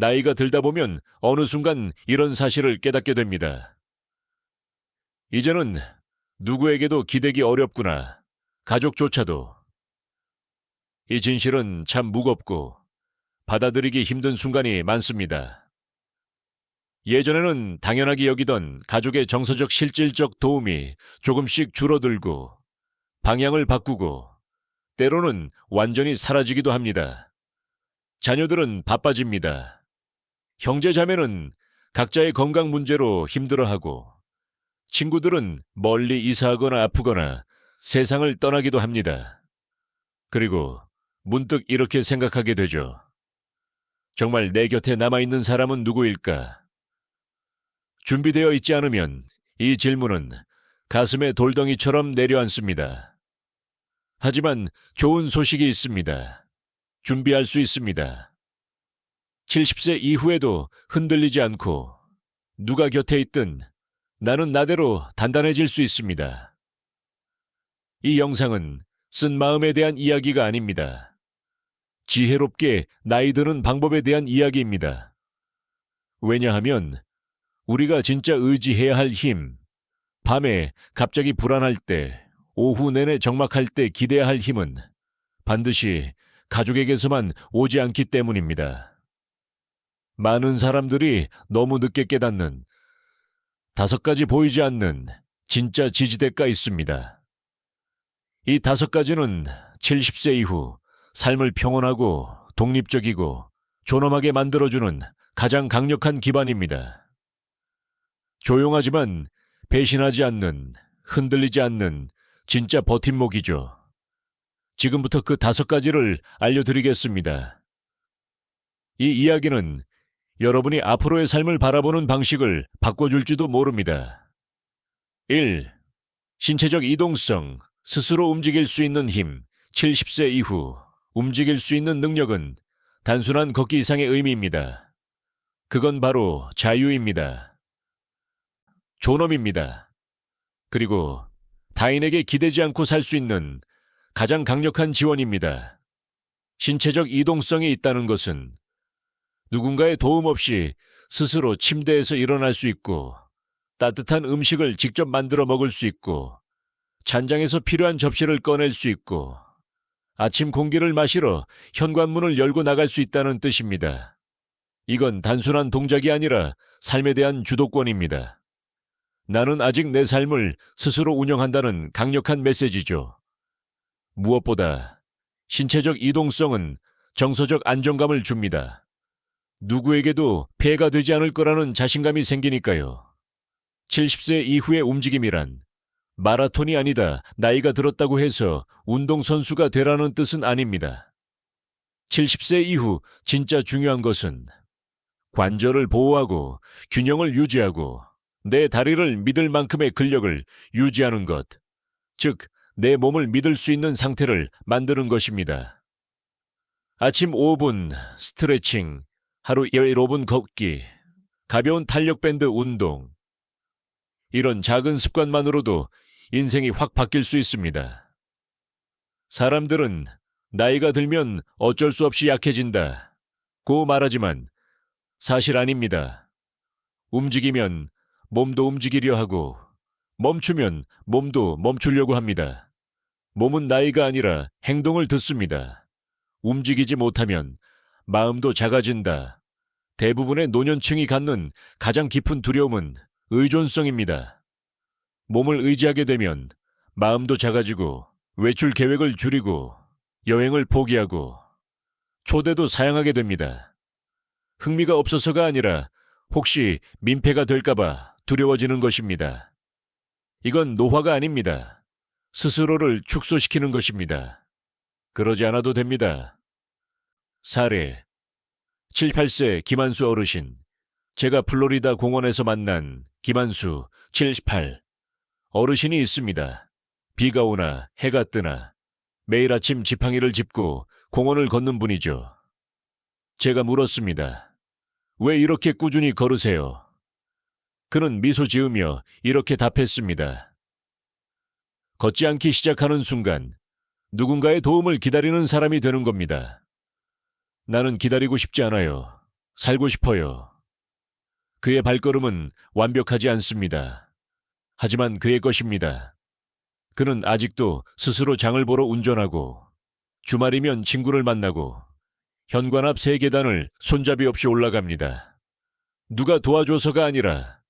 나이가 들다 보면 어느 순간 이런 사실을 깨닫게 됩니다. 이제는 누구에게도 기대기 어렵구나. 가족조차도. 이 진실은 참 무겁고 받아들이기 힘든 순간이 많습니다. 예전에는 당연하게 여기던 가족의 정서적 실질적 도움이 조금씩 줄어들고 방향을 바꾸고 때로는 완전히 사라지기도 합니다. 자녀들은 바빠집니다. 형제자매는 각자의 건강 문제로 힘들어하고 친구들은 멀리 이사하거나 아프거나 세상을 떠나기도 합니다. 그리고 문득 이렇게 생각하게 되죠. 정말 내 곁에 남아있는 사람은 누구일까? 준비되어 있지 않으면 이 질문은 가슴에 돌덩이처럼 내려앉습니다. 하지만 좋은 소식이 있습니다. 준비할 수 있습니다. 70세 이후에도 흔들리지 않고 누가 곁에 있든 나는 나대로 단단해질 수 있습니다. 이 영상은 쓴 마음에 대한 이야기가 아닙니다. 지혜롭게 나이 드는 방법에 대한 이야기입니다. 왜냐하면 우리가 진짜 의지해야 할 힘, 밤에 갑자기 불안할 때, 오후 내내 적막할 때 기대야 할 힘은 반드시 가족에게서만 오지 않기 때문입니다. 많은 사람들이 너무 늦게 깨닫는 5가지 보이지 않는 진짜 지지대가 있습니다. 이 5가지는 70세 이후 삶을 평온하고 독립적이고 존엄하게 만들어주는 가장 강력한 기반입니다. 조용하지만 배신하지 않는, 흔들리지 않는 진짜 버팀목이죠. 지금부터 그 5가지를 알려드리겠습니다. 이 이야기는 여러분이 앞으로의 삶을 바라보는 방식을 바꿔줄지도 모릅니다. 1. 신체적 이동성, 스스로 움직일 수 있는 힘, 70세 이후 움직일 수 있는 능력은 단순한 걷기 이상의 의미입니다. 그건 바로 자유입니다. 존엄입니다. 그리고 타인에게 기대지 않고 살 수 있는 가장 강력한 지원입니다. 신체적 이동성이 있다는 것은 누군가의 도움 없이 스스로 침대에서 일어날 수 있고 따뜻한 음식을 직접 만들어 먹을 수 있고 찬장에서 필요한 접시를 꺼낼 수 있고 아침 공기를 마시러 현관문을 열고 나갈 수 있다는 뜻입니다. 이건 단순한 동작이 아니라 삶에 대한 주도권입니다. 나는 아직 내 삶을 스스로 운영한다는 강력한 메시지죠. 무엇보다 신체적 이동성은 정서적 안정감을 줍니다. 누구에게도 폐해가 되지 않을 거라는 자신감이 생기니까요. 70세 이후의 움직임이란 마라톤이 아니다 나이가 들었다고 해서 운동선수가 되라는 뜻은 아닙니다. 70세 이후 진짜 중요한 것은 관절을 보호하고 균형을 유지하고 내 다리를 믿을 만큼의 근력을 유지하는 것, 즉 내 몸을 믿을 수 있는 상태를 만드는 것입니다. 아침 5분 스트레칭, 하루 15분 걷기, 가벼운 탄력밴드 운동. 이런 작은 습관만으로도 인생이 확 바뀔 수 있습니다. 사람들은 나이가 들면 어쩔 수 없이 약해진다고 말하지만 사실 아닙니다. 움직이면 몸도 움직이려 하고 멈추면 몸도 멈추려고 합니다. 몸은 나이가 아니라 행동을 듣습니다. 움직이지 못하면 마음도 작아진다. 대부분의 노년층이 갖는 가장 깊은 두려움은 의존성입니다. 몸을 의지하게 되면 마음도 작아지고 외출 계획을 줄이고 여행을 포기하고 초대도 사양하게 됩니다. 흥미가 없어서가 아니라 혹시 민폐가 될까봐 두려워지는 것입니다. 이건 노화가 아닙니다. 스스로를 축소시키는 것입니다. 그러지 않아도 됩니다. 사례 7, 8세 김한수 어르신. 제가 플로리다 공원에서 만난 김한수 78. 어르신이 있습니다. 비가 오나 해가 뜨나 매일 아침 지팡이를 짚고 공원을 걷는 분이죠. 제가 물었습니다. 왜 이렇게 꾸준히 걸으세요? 그는 미소 지으며 이렇게 답했습니다. 걷지 않기 시작하는 순간 누군가의 도움을 기다리는 사람이 되는 겁니다. 나는 기다리고 싶지 않아요. 살고 싶어요. 그의 발걸음은 완벽하지 않습니다. 하지만 그의 것입니다. 그는 아직도 스스로 장을 보러 운전하고 주말이면 친구를 만나고 현관 앞 3계단을 손잡이 없이 올라갑니다. 누가 도와줘서가 아니라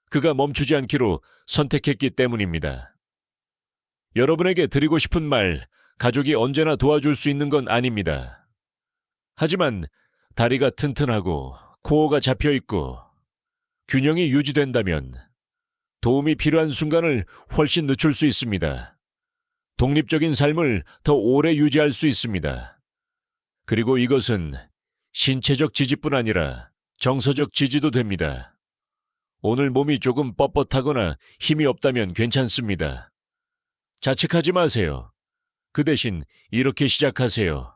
그가 멈추지 않기로 선택했기 때문입니다. 여러분에게 드리고 싶은 말, 가족이 언제나 도와줄 수 있는 건 아닙니다. 하지만 다리가 튼튼하고 코어가 잡혀있고 균형이 유지된다면 도움이 필요한 순간을 훨씬 늦출 수 있습니다. 독립적인 삶을 더 오래 유지할 수 있습니다. 그리고 이것은 신체적 지지뿐 아니라 정서적 지지도 됩니다. 오늘 몸이 조금 뻣뻣하거나 힘이 없다면 괜찮습니다. 자책하지 마세요. 그 대신 이렇게 시작하세요.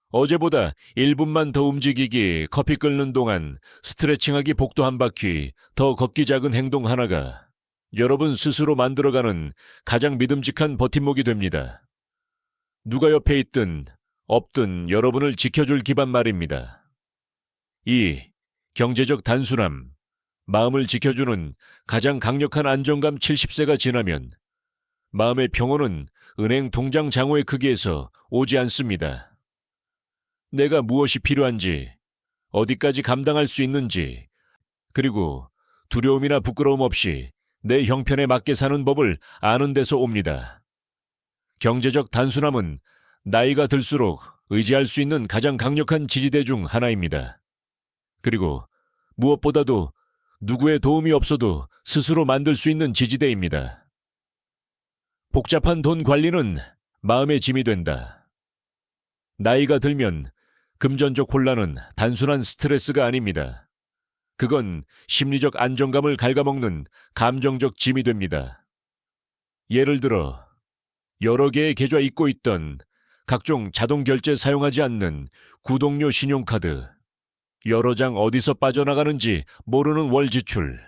어제보다 1분만 더 움직이기, 커피 끓는 동안 스트레칭하기, 복도 한 바퀴, 더 걷기, 작은 행동 하나가 여러분 스스로 만들어가는 가장 믿음직한 버팀목이 됩니다. 누가 옆에 있든 없든 여러분을 지켜줄 기반 말입니다. 2. 경제적 단순함. 마음을 지켜주는 가장 강력한 안정감. 70세가 지나면 마음의 평온은 은행 통장 장호의 크기에서 오지 않습니다. 내가 무엇이 필요한지, 어디까지 감당할 수 있는지, 그리고 두려움이나 부끄러움 없이 내 형편에 맞게 사는 법을 아는 데서 옵니다. 경제적 단순함은 나이가 들수록 의지할 수 있는 가장 강력한 지지대 중 하나입니다. 그리고 무엇보다도 누구의 도움이 없어도 스스로 만들 수 있는 지지대입니다. 복잡한 돈 관리는 마음의 짐이 된다. 나이가 들면 금전적 혼란은 단순한 스트레스가 아닙니다. 그건 심리적 안정감을 갉아먹는 감정적 짐이 됩니다. 예를 들어 여러 개의 계좌 잊고 있던 각종 자동 결제 사용하지 않는 구독료 신용카드, 여러 장 어디서 빠져나가는지 모르는 월 지출,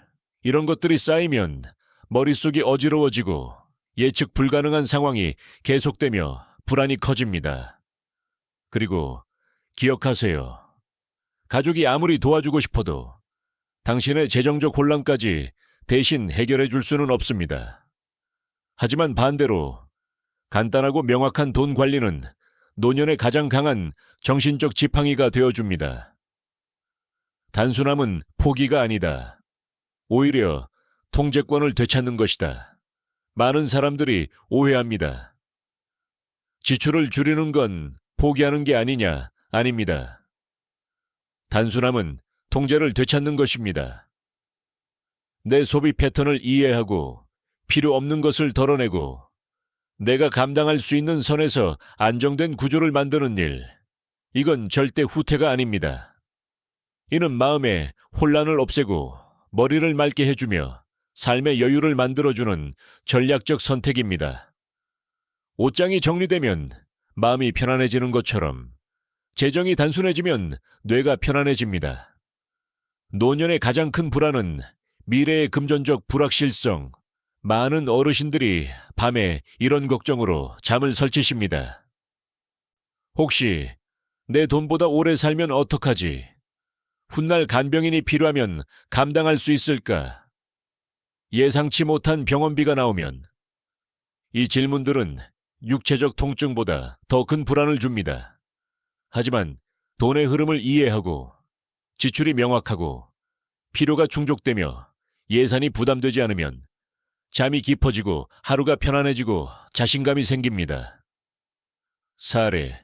이런 것들이 쌓이면 머릿속이 어지러워지고 예측 불가능한 상황이 계속되며 불안이 커집니다. 그리고 기억하세요. 가족이 아무리 도와주고 싶어도 당신의 재정적 혼란까지 대신 해결해 줄 수는 없습니다. 하지만 반대로 간단하고 명확한 돈 관리는 노년의 가장 강한 정신적 지팡이가 되어줍니다. 단순함은 포기가 아니다. 오히려 통제권을 되찾는 것이다. 많은 사람들이 오해합니다. 지출을 줄이는 건 포기하는 게 아니냐? 아닙니다. 단순함은 통제를 되찾는 것입니다. 내 소비 패턴을 이해하고 필요 없는 것을 덜어내고 내가 감당할 수 있는 선에서 안정된 구조를 만드는 일, 이건 절대 후퇴가 아닙니다. 이는 마음의 혼란을 없애고 머리를 맑게 해주며 삶의 여유를 만들어주는 전략적 선택입니다. 옷장이 정리되면 마음이 편안해지는 것처럼 재정이 단순해지면 뇌가 편안해집니다. 노년의 가장 큰 불안은 미래의 금전적 불확실성. 많은 어르신들이 밤에 이런 걱정으로 잠을 설치십니다. 혹시 내 돈보다 오래 살면 어떡하지? 훗날 간병인이 필요하면 감당할 수 있을까? 예상치 못한 병원비가 나오면 이 질문들은 육체적 통증보다 더 큰 불안을 줍니다. 하지만 돈의 흐름을 이해하고 지출이 명확하고 필요가 충족되며 예산이 부담되지 않으면 잠이 깊어지고 하루가 편안해지고 자신감이 생깁니다. 사례.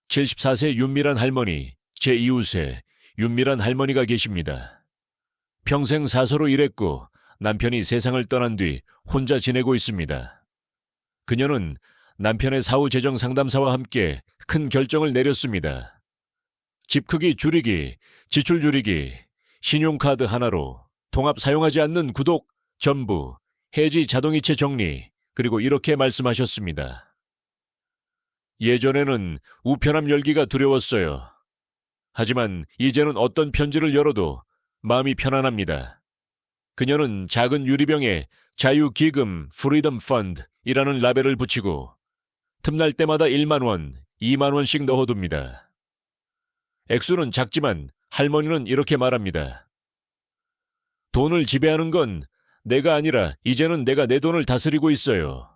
74세 윤미란 할머니, 제 이웃에 윤미란 할머니가 계십니다. 평생 사서로 일했고 남편이 세상을 떠난 뒤 혼자 지내고 있습니다. 그녀는 남편의 사후 재정 상담사와 함께 큰 결정을 내렸습니다. 집 크기 줄이기, 지출 줄이기, 신용카드 하나로 통합 사용하지 않는 구독, 전부, 해지 자동이체 정리, 그리고 이렇게 말씀하셨습니다. 예전에는 우편함 열기가 두려웠어요. 하지만 이제는 어떤 편지를 열어도 마음이 편안합니다. 그녀는 작은 유리병에 자유기금 프리덤 펀드이라는 라벨을 붙이고 틈날 때마다 1만 원, 2만 원씩 넣어둡니다. 액수는 작지만 할머니는 이렇게 말합니다. 돈을 지배하는 건 내가 아니라 이제는 내가 내 돈을 다스리고 있어요.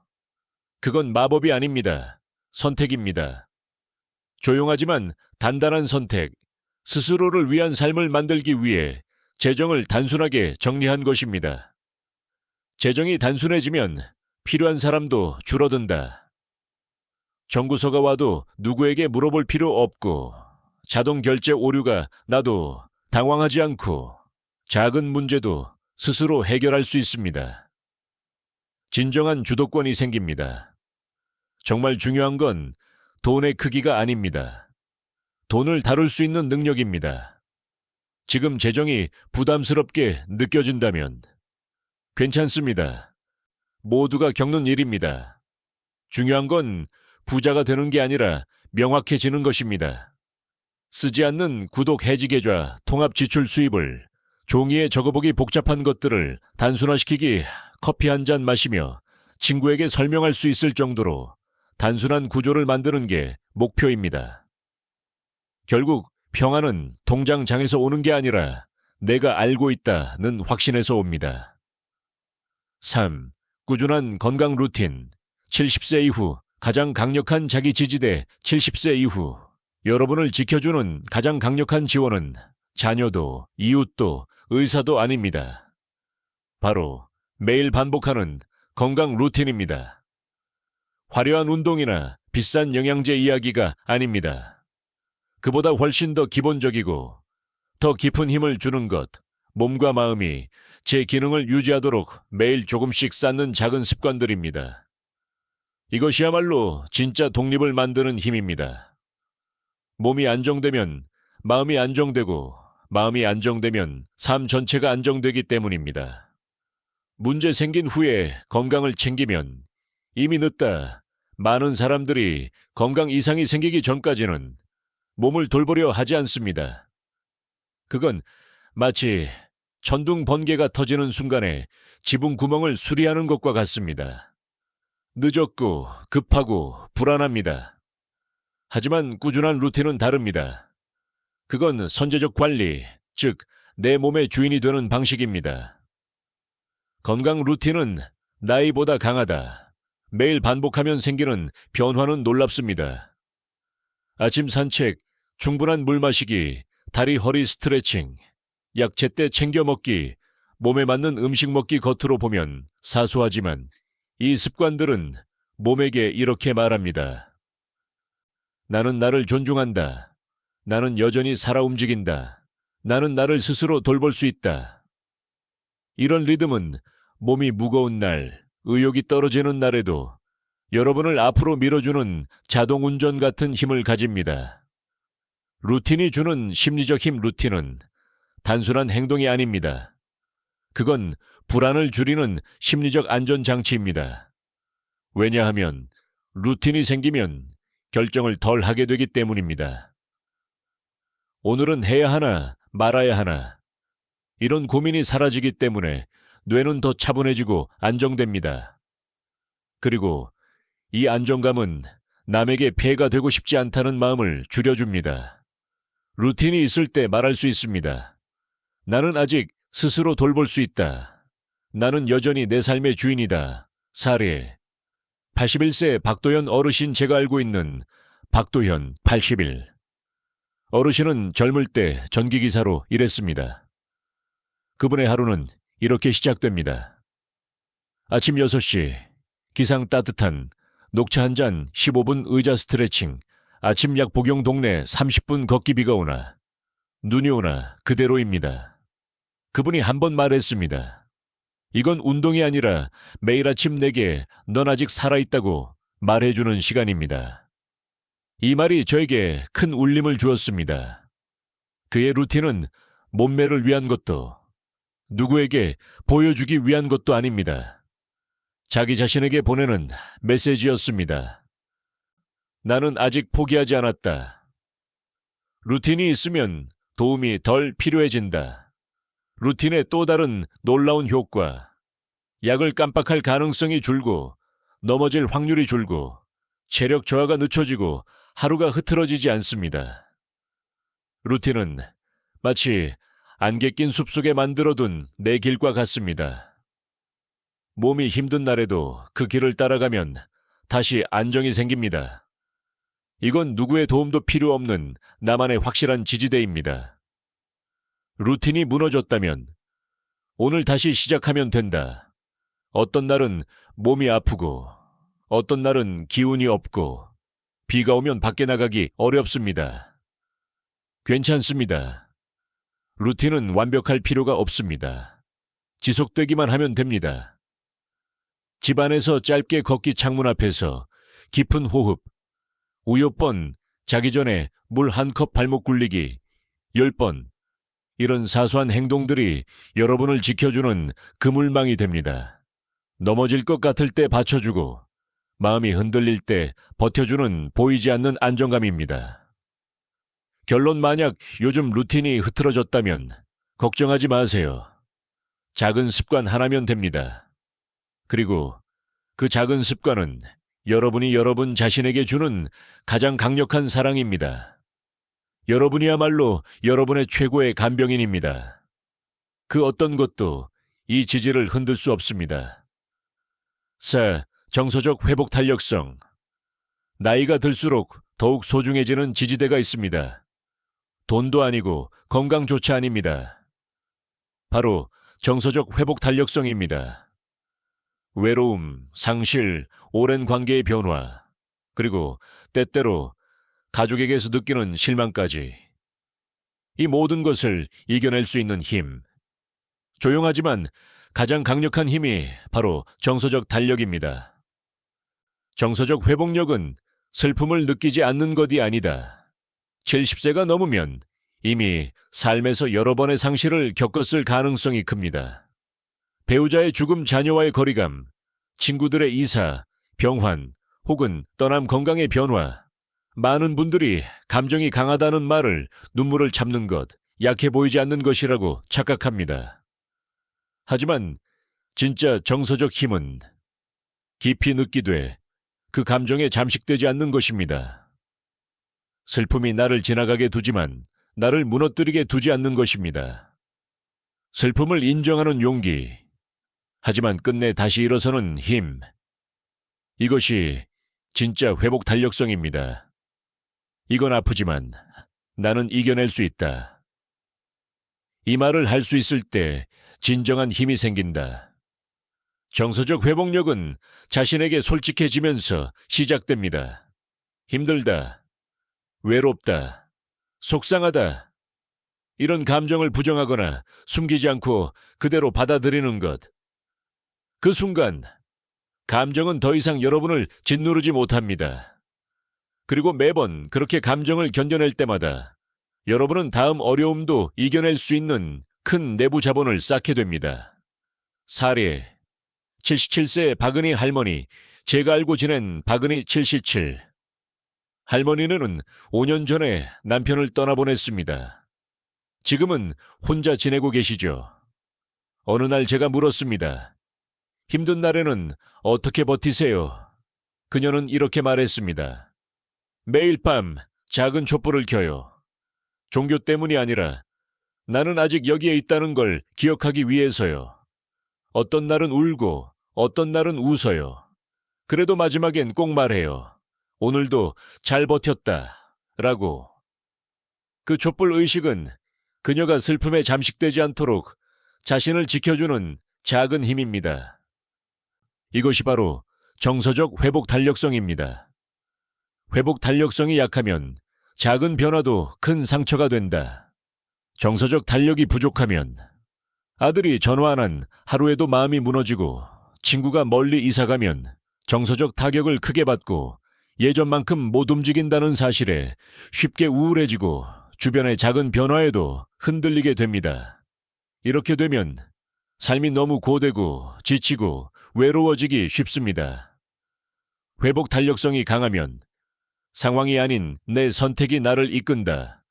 그건 마법이 아닙니다. 선택입니다. 조용하지만 단단한 선택, 스스로를 위한 삶을 만들기 위해 재정을 단순하게 정리한 것입니다. 재정이 단순해지면 필요한 사람도 줄어든다. 정부서가 와도 누구에게 물어볼 필요 없고 자동 결제 오류가 나도 당황하지 않고 작은 문제도 스스로 해결할 수 있습니다. 진정한 주도권이 생깁니다. 정말 중요한 건 돈의 크기가 아닙니다. 돈을 다룰 수 있는 능력입니다. 지금 재정이 부담스럽게 느껴진다면 괜찮습니다. 모두가 겪는 일입니다. 중요한 건 부자가 되는 게 아니라 명확해지는 것입니다. 쓰지 않는 구독 해지 계좌 통합 지출 수입을 종이에 적어보기 복잡한 것들을 단순화시키기 커피 한 잔 마시며 친구에게 설명할 수 있을 정도로 단순한 구조를 만드는 게 목표입니다. 결국 평안은 통장장에서 오는 게 아니라 내가 알고 있다는 확신에서 옵니다. 3. 꾸준한 건강 루틴. 70세 이후 가장 강력한 자기 지지대. 70세 이후 여러분을 지켜주는 가장 강력한 지원은 자녀도 이웃도 의사도 아닙니다. 바로 매일 반복하는 건강 루틴입니다. 화려한 운동이나 비싼 영양제 이야기가 아닙니다. 그보다 훨씬 더 기본적이고 더 깊은 힘을 주는 것, 몸과 마음이 제 기능을 유지하도록 매일 조금씩 쌓는 작은 습관들입니다. 이것이야말로 진짜 독립을 만드는 힘입니다. 몸이 안정되면 마음이 안정되고 마음이 안정되면 삶 전체가 안정되기 때문입니다. 문제 생긴 후에 건강을 챙기면 이미 늦다. 많은 사람들이 건강 이상이 생기기 전까지는 몸을 돌보려 하지 않습니다. 그건 마치 천둥 번개가 터지는 순간에 지붕 구멍을 수리하는 것과 같습니다. 늦었고 급하고 불안합니다. 하지만 꾸준한 루틴은 다릅니다. 그건 선제적 관리, 즉 내 몸의 주인이 되는 방식입니다. 건강 루틴은 나이보다 강하다. 매일 반복하면 생기는 변화는 놀랍습니다. 아침 산책, 충분한 물 마시기, 다리 허리 스트레칭, 약 제때 챙겨 먹기, 몸에 맞는 음식 먹기 겉으로 보면 사소하지만 이 습관들은 몸에게 이렇게 말합니다. 나는 나를 존중한다. 나는 여전히 살아 움직인다. 나는 나를 스스로 돌볼 수 있다. 이런 리듬은 몸이 무거운 날, 의욕이 떨어지는 날에도 여러분을 앞으로 밀어주는 자동운전 같은 힘을 가집니다. 루틴이 주는 심리적 힘. 루틴은 단순한 행동이 아닙니다. 그건 불안을 줄이는 심리적 안전장치입니다. 왜냐하면 루틴이 생기면 결정을 덜 하게 되기 때문입니다. 오늘은 해야 하나 말아야 하나. 이런 고민이 사라지기 때문에 뇌는 더 차분해지고 안정됩니다. 그리고 이 안정감은 남에게 폐가 되고 싶지 않다는 마음을 줄여줍니다. 루틴이 있을 때 말할 수 있습니다. 나는 아직 스스로 돌볼 수 있다. 나는 여전히 내 삶의 주인이다. 사례 81세 박도현 어르신. 제가 알고 있는 박도현 81. 어르신은 젊을 때 전기기사로 일했습니다. 그분의 하루는 이렇게 시작됩니다. 아침 6시 기상 따뜻한 녹차 한 잔 15분 의자 스트레칭, 아침 약 복용 동네 30분 걷기. 비가 오나 눈이 오나 그대로입니다. 그분이 한 번 말했습니다. 이건 운동이 아니라 매일 아침 내게 넌 아직 살아있다고 말해주는 시간입니다. 이 말이 저에게 큰 울림을 주었습니다. 그의 루틴은 몸매를 위한 것도 누구에게 보여주기 위한 것도 아닙니다. 자기 자신에게 보내는 메시지였습니다. 나는 아직 포기하지 않았다. 루틴이 있으면 도움이 덜 필요해진다. 루틴의 또 다른 놀라운 효과. 약을 깜빡할 가능성이 줄고 넘어질 확률이 줄고 체력 저하가 늦춰지고 하루가 흐트러지지 않습니다. 루틴은 마치 안개 낀 숲속에 만들어둔 내 길과 같습니다. 몸이 힘든 날에도 그 길을 따라가면 다시 안정이 생깁니다. 이건 누구의 도움도 필요 없는 나만의 확실한 지지대입니다. 루틴이 무너졌다면 오늘 다시 시작하면 된다. 어떤 날은 몸이 아프고 어떤 날은 기운이 없고 비가 오면 밖에 나가기 어렵습니다. 괜찮습니다. 루틴은 완벽할 필요가 없습니다. 지속되기만 하면 됩니다. 집안에서 짧게 걷기 창문 앞에서 깊은 호흡, 5번 자기 전에 물 한 컵 발목 굴리기 10번 이런 사소한 행동들이 여러분을 지켜주는 그물망이 됩니다. 넘어질 것 같을 때 받쳐주고 마음이 흔들릴 때 버텨주는 보이지 않는 안정감입니다. 결론 만약 요즘 루틴이 흐트러졌다면 걱정하지 마세요. 작은 습관 하나면 됩니다. 그리고 그 작은 습관은 여러분이 여러분 자신에게 주는 가장 강력한 사랑입니다. 여러분이야말로 여러분의 최고의 간병인입니다. 그 어떤 것도 이 지지를 흔들 수 없습니다. 4. 정서적 회복 탄력성. 나이가 들수록 더욱 소중해지는 지지대가 있습니다. 돈도 아니고 건강조차 아닙니다. 바로 정서적 회복 탄력성입니다. 외로움, 상실, 오랜 관계의 변화, 그리고 때때로 가족에게서 느끼는 실망까지. 이 모든 것을 이겨낼 수 있는 힘. 조용하지만 가장 강력한 힘이 바로 정서적 탄력입니다. 정서적 회복력은 슬픔을 느끼지 않는 것이 아니다. 70세가 넘으면 이미 삶에서 여러 번의 상실을 겪었을 가능성이 큽니다. 배우자의 죽음, 자녀와의 거리감, 친구들의 이사, 병환, 혹은 떠남 건강의 변화. 많은 분들이 감정이 강하다는 말을 눈물을 참는 것, 약해 보이지 않는 것이라고 착각합니다. 하지만 진짜 정서적 힘은 깊이 느끼되 그 감정에 잠식되지 않는 것입니다. 슬픔이 나를 지나가게 두지만 나를 무너뜨리게 두지 않는 것입니다. 슬픔을 인정하는 용기, 하지만 끝내 다시 일어서는 힘. 이것이 진짜 회복 탄력성입니다. 이건 아프지만 나는 이겨낼 수 있다. 이 말을 할 수 있을 때 진정한 힘이 생긴다. 정서적 회복력은 자신에게 솔직해지면서 시작됩니다. 힘들다, 외롭다, 속상하다. 이런 감정을 부정하거나 숨기지 않고 그대로 받아들이는 것. 그 순간 감정은 더 이상 여러분을 짓누르지 못합니다. 그리고 매번 그렇게 감정을 견뎌낼 때마다 여러분은 다음 어려움도 이겨낼 수 있는 큰 내부 자본을 쌓게 됩니다. 사례 77세 박은희 할머니, 제가 알고 지낸 박은희 77. 할머니는 5년 전에 남편을 떠나보냈습니다. 지금은 혼자 지내고 계시죠. 어느 날 제가 물었습니다. 힘든 날에는 어떻게 버티세요? 그녀는 이렇게 말했습니다. 매일 밤 작은 촛불을 켜요. 종교 때문이 아니라 나는 아직 여기에 있다는 걸 기억하기 위해서요. 어떤 날은 울고 어떤 날은 웃어요. 그래도 마지막엔 꼭 말해요. 오늘도 잘 버텼다. 라고. 그 촛불 의식은 그녀가 슬픔에 잠식되지 않도록 자신을 지켜주는 작은 힘입니다. 이것이 바로 정서적 회복 탄력성입니다. 회복 탄력성이 약하면 작은 변화도 큰 상처가 된다. 정서적 탄력이 부족하면 아들이 전화 안 한 하루에도 마음이 무너지고 친구가 멀리 이사가면 정서적 타격을 크게 받고 예전만큼 못 움직인다는 사실에 쉽게 우울해지고 주변의 작은 변화에도 흔들리게 됩니다. 이렇게 되면 삶이 너무 고되고 지치고 외로워지기 쉽습니다. 회복 탄력성이 강하면 상황이 아닌 내 선택이 나를 이끈다.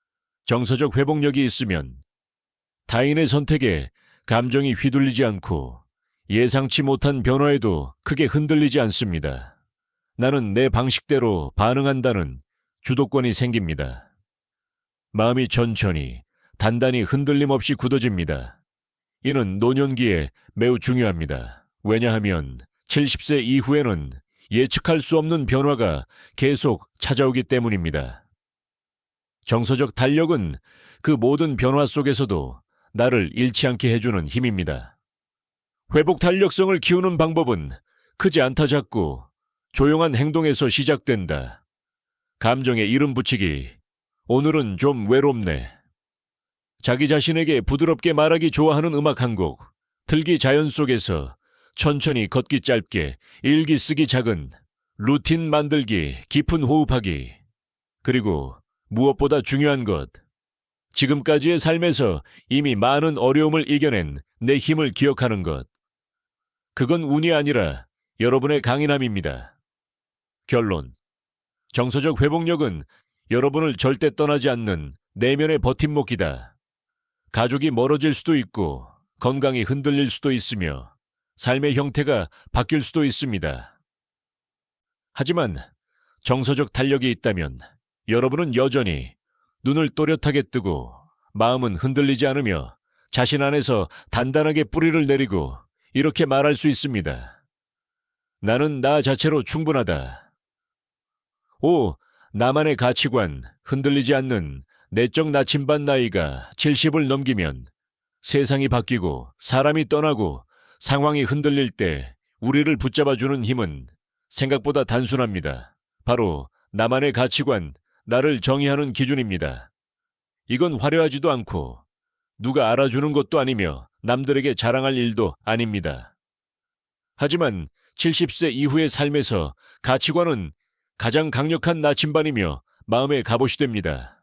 정서적 회복력이 있으면 타인의 선택에 감정이 휘둘리지 않고 예상치 못한 변화에도 크게 흔들리지 않습니다. 나는 내 방식대로 반응한다는 주도권이 생깁니다. 마음이 천천히 단단히 흔들림 없이 굳어집니다. 이는 노년기에 매우 중요합니다. 왜냐하면 70세 이후에는 예측할 수 없는 변화가 계속 찾아오기 때문입니다. 정서적 탄력은 그 모든 변화 속에서도 나를 잃지 않게 해주는 힘입니다. 회복 탄력성을 키우는 방법은 크지 않다 작고 조용한 행동에서 시작된다. 감정에 이름 붙이기. 오늘은 좀 외롭네. 자기 자신에게 부드럽게 말하기 좋아하는 음악 한 곡. 틀기 자연 속에서 천천히 걷기 짧게, 일기 쓰기 작은, 루틴 만들기, 깊은 호흡하기. 그리고 무엇보다 중요한 것. 지금까지의 삶에서 이미 많은 어려움을 이겨낸 내 힘을 기억하는 것. 그건 운이 아니라 여러분의 강인함입니다. 결론. 정서적 회복력은 여러분을 절대 떠나지 않는 내면의 버팀목이다. 가족이 멀어질 수도 있고 건강이 흔들릴 수도 있으며 삶의 형태가 바뀔 수도 있습니다. 하지만 정서적 탄력이 있다면 여러분은 여전히 눈을 또렷하게 뜨고 마음은 흔들리지 않으며 자신 안에서 단단하게 뿌리를 내리고 이렇게 말할 수 있습니다. 나는 나 자체로 충분하다. 나만의 가치관, 흔들리지 않는 내적 나침반 나이가 70을 넘기면 세상이 바뀌고 사람이 떠나고 상황이 흔들릴 때 우리를 붙잡아주는 힘은 생각보다 단순합니다. 바로 나만의 가치관, 나를 정의하는 기준입니다. 이건 화려하지도 않고 누가 알아주는 것도 아니며 남들에게 자랑할 일도 아닙니다. 하지만 70세 이후의 삶에서 가치관은 가장 강력한 나침반이며 마음의 갑옷이 됩니다.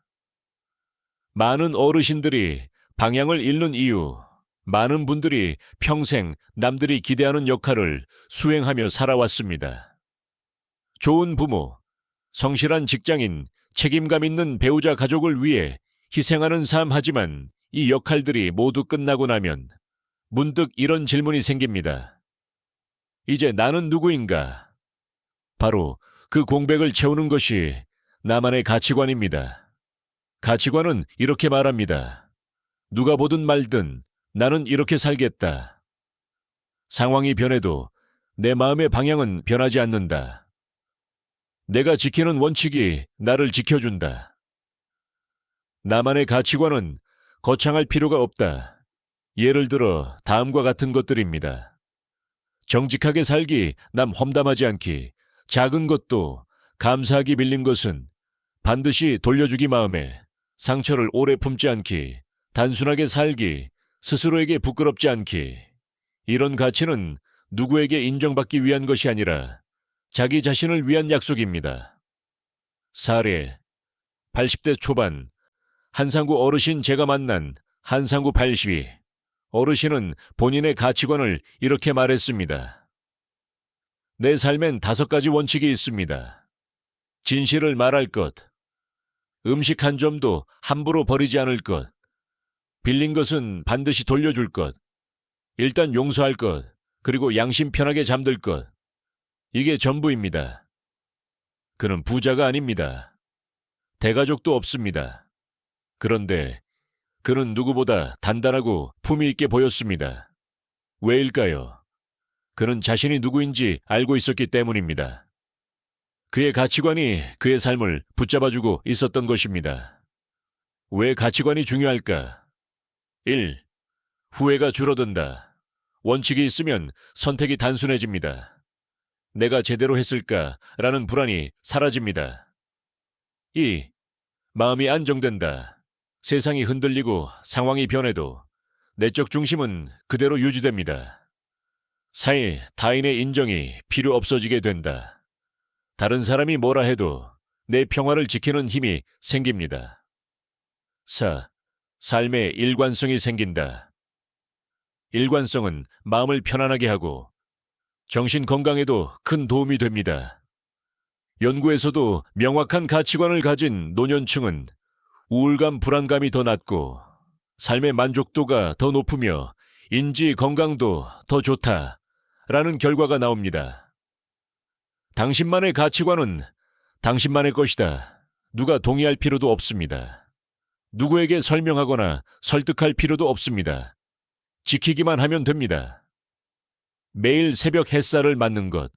많은 어르신들이 방향을 잃는 이유, 많은 분들이 평생 남들이 기대하는 역할을 수행하며 살아왔습니다. 좋은 부모, 성실한 직장인, 책임감 있는 배우자 가족을 위해 희생하는 삶 하지만 이 역할들이 모두 끝나고 나면 문득 이런 질문이 생깁니다. 이제 나는 누구인가? 바로 그 공백을 채우는 것이 나만의 가치관입니다. 가치관은 이렇게 말합니다. 누가 보든 말든 나는 이렇게 살겠다. 상황이 변해도 내 마음의 방향은 변하지 않는다. 내가 지키는 원칙이 나를 지켜준다. 나만의 가치관은 거창할 필요가 없다. 예를 들어 다음과 같은 것들입니다. 정직하게 살기, 남 험담하지 않기, 작은 것도 감사하기 빌린 것은 반드시 돌려주기 마음에 상처를 오래 품지 않기, 단순하게 살기, 스스로에게 부끄럽지 않기. 이런 가치는 누구에게 인정받기 위한 것이 아니라 자기 자신을 위한 약속입니다. 사례 80대 초반 한상구 어르신 제가 만난 한상구 82. 어르신은 본인의 가치관을 이렇게 말했습니다. 내 삶엔 5가지 원칙이 있습니다. 진실을 말할 것, 음식 한 점도 함부로 버리지 않을 것, 빌린 것은 반드시 돌려줄 것, 일단 용서할 것, 그리고 양심 편하게 잠들 것. 이게 전부입니다. 그는 부자가 아닙니다. 대가족도 없습니다. 그런데 그는 누구보다 단단하고 품위 있게 보였습니다. 왜일까요? 그는 자신이 누구인지 알고 있었기 때문입니다. 그의 가치관이 그의 삶을 붙잡아주고 있었던 것입니다. 왜 가치관이 중요할까? 1. 후회가 줄어든다. 원칙이 있으면 선택이 단순해집니다. 내가 제대로 했을까라는 불안이 사라집니다. 2. 마음이 안정된다. 세상이 흔들리고 상황이 변해도 내적 중심은 그대로 유지됩니다. 4. 타인의 인정이 필요 없어지게 된다. 다른 사람이 뭐라 해도 내 평화를 지키는 힘이 생깁니다. 4. 삶에 일관성이 생긴다. 일관성은 마음을 편안하게 하고 정신 건강에도 큰 도움이 됩니다. 연구에서도 명확한 가치관을 가진 노년층은 우울감, 불안감이 더 낮고 삶의 만족도가 더 높으며 인지 건강도 더 좋다라는 결과가 나옵니다. 당신만의 가치관은 당신만의 것이다. 누가 동의할 필요도 없습니다. 누구에게 설명하거나 설득할 필요도 없습니다. 지키기만 하면 됩니다. 매일 새벽 햇살을 맞는 것,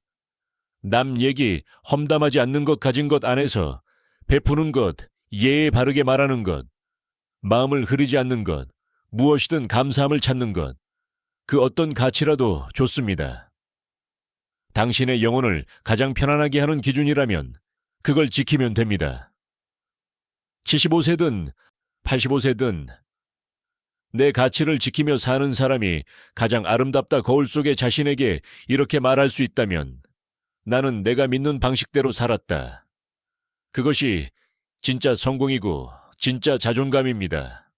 남 얘기 험담하지 않는 것 가진 것 안에서 베푸는 것, 예에 바르게 말하는 것, 마음을 흐리지 않는 것, 무엇이든 감사함을 찾는 것, 그 어떤 가치라도 좋습니다. 당신의 영혼을 가장 편안하게 하는 기준이라면 그걸 지키면 됩니다. 75세든 85세든 내 가치를 지키며 사는 사람이 가장 아름답다 거울 속의 자신에게 이렇게 말할 수 있다면 나는 내가 믿는 방식대로 살았다. 그것이 진짜 성공이고 진짜 자존감입니다.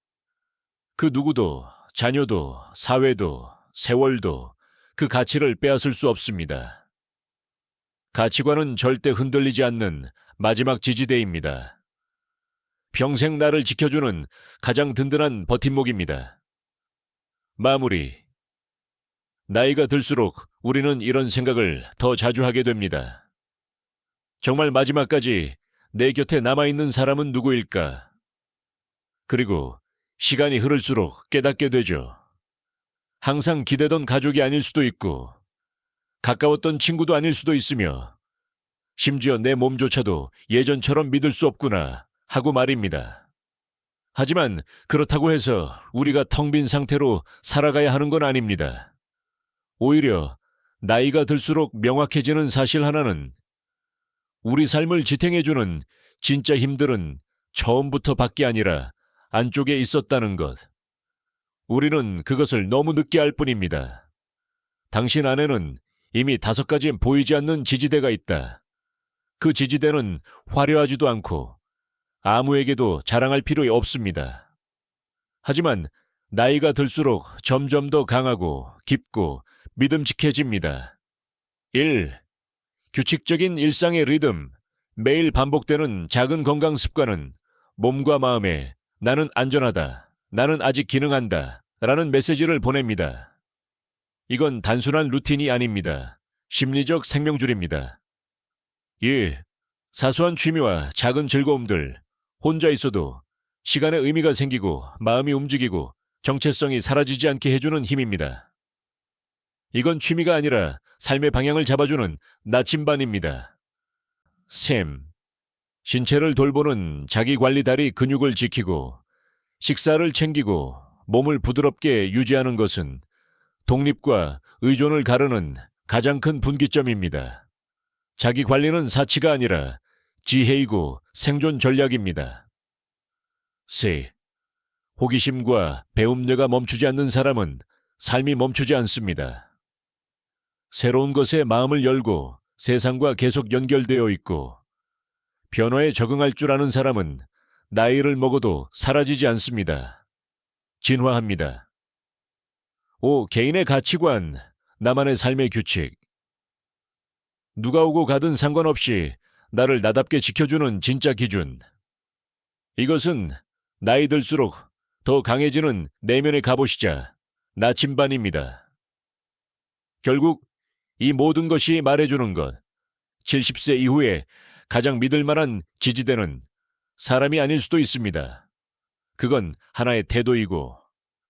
그 누구도, 자녀도, 사회도, 세월도 그 가치를 빼앗을 수 없습니다. 가치관은 절대 흔들리지 않는 마지막 지지대입니다. 평생 나를 지켜주는 가장 든든한 버팀목입니다. 마무리. 나이가 들수록 우리는 이런 생각을 더 자주 하게 됩니다. 정말 마지막까지 내 곁에 남아있는 사람은 누구일까? 그리고 시간이 흐를수록 깨닫게 되죠. 항상 기대던 가족이 아닐 수도 있고, 가까웠던 친구도 아닐 수도 있으며, 심지어 내 몸조차도 예전처럼 믿을 수 없구나 하고 말입니다. 하지만 그렇다고 해서 우리가 텅 빈 상태로 살아가야 하는 건 아닙니다. 오히려 나이가 들수록 명확해지는 사실 하나는 우리 삶을 지탱해주는 진짜 힘들은 처음부터 밖이 아니라 안쪽에 있었다는 것. 우리는 그것을 너무 늦게 알 뿐입니다. 당신 안에는 이미 5가지 보이지 않는 지지대가 있다. 그 지지대는 화려하지도 않고 아무에게도 자랑할 필요 없습니다. 하지만 나이가 들수록 점점 더 강하고 깊고 믿음직해집니다. 1. 규칙적인 일상의 리듬, 매일 반복되는 작은 건강 습관은 몸과 마음에 나는 안전하다, 나는 아직 기능한다 라는 메시지를 보냅니다. 이건 단순한 루틴이 아닙니다. 심리적 생명줄입니다. 2. 사소한 취미와 작은 즐거움들, 혼자 있어도 시간에 의미가 생기고 마음이 움직이고 정체성이 사라지지 않게 해주는 힘입니다. 이건 취미가 아니라 삶의 방향을 잡아주는 나침반입니다. 3. 신체를 돌보는 자기관리 다리 근육을 지키고 식사를 챙기고 몸을 부드럽게 유지하는 것은 독립과 의존을 가르는 가장 큰 분기점입니다. 자기관리는 사치가 아니라 지혜이고 생존 전략입니다. 4. 호기심과 배움뇌가 멈추지 않는 사람은 삶이 멈추지 않습니다. 새로운 것에 마음을 열고 세상과 계속 연결되어 있고 변화에 적응할 줄 아는 사람은 나이를 먹어도 사라지지 않습니다. 진화합니다. 5. 개인의 가치관, 나만의 삶의 규칙. 누가 오고 가든 상관없이 나를 나답게 지켜주는 진짜 기준. 이것은 나이 들수록 더 강해지는 내면의 갑옷이자 나침반입니다. 결국 이 모든 것이 말해주는 것, 70세 이후에 가장 믿을 만한 지지대는 사람이 아닐 수도 있습니다. 그건 하나의 태도이고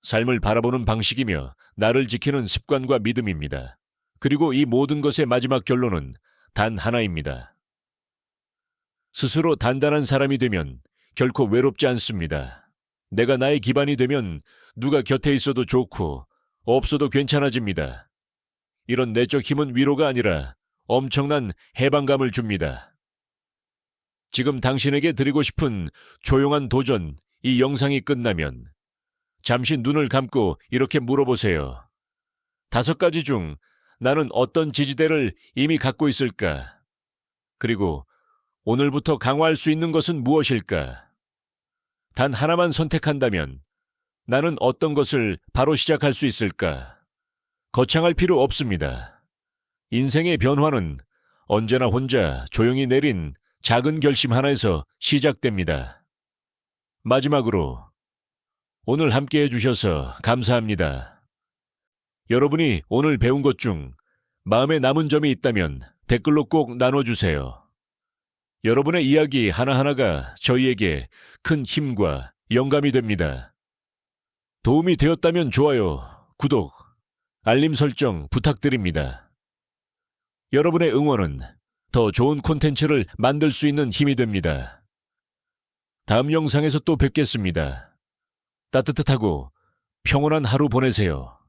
삶을 바라보는 방식이며 나를 지키는 습관과 믿음입니다. 그리고 이 모든 것의 마지막 결론은 단 하나입니다. 스스로 단단한 사람이 되면 결코 외롭지 않습니다. 내가 나의 기반이 되면 누가 곁에 있어도 좋고 없어도 괜찮아집니다. 이런 내적 힘은 위로가 아니라 엄청난 해방감을 줍니다. 지금 당신에게 드리고 싶은 조용한 도전, 이 영상이 끝나면 잠시 눈을 감고 이렇게 물어보세요. 5가지 중 나는 어떤 지지대를 이미 갖고 있을까? 그리고 오늘부터 강화할 수 있는 것은 무엇일까? 단 하나만 선택한다면 나는 어떤 것을 바로 시작할 수 있을까? 거창할 필요 없습니다. 인생의 변화는 언제나 혼자 조용히 내린 작은 결심 하나에서 시작됩니다. 마지막으로 오늘 함께 해주셔서 감사합니다. 여러분이 오늘 배운 것 중 마음에 남은 점이 있다면 댓글로 꼭 나눠주세요. 여러분의 이야기 하나하나가 저희에게 큰 힘과 영감이 됩니다. 도움이 되었다면 좋아요, 구독, 알림 설정 부탁드립니다. 여러분의 응원은 더 좋은 콘텐츠를 만들 수 있는 힘이 됩니다. 다음 영상에서 또 뵙겠습니다. 따뜻하고 평온한 하루 보내세요.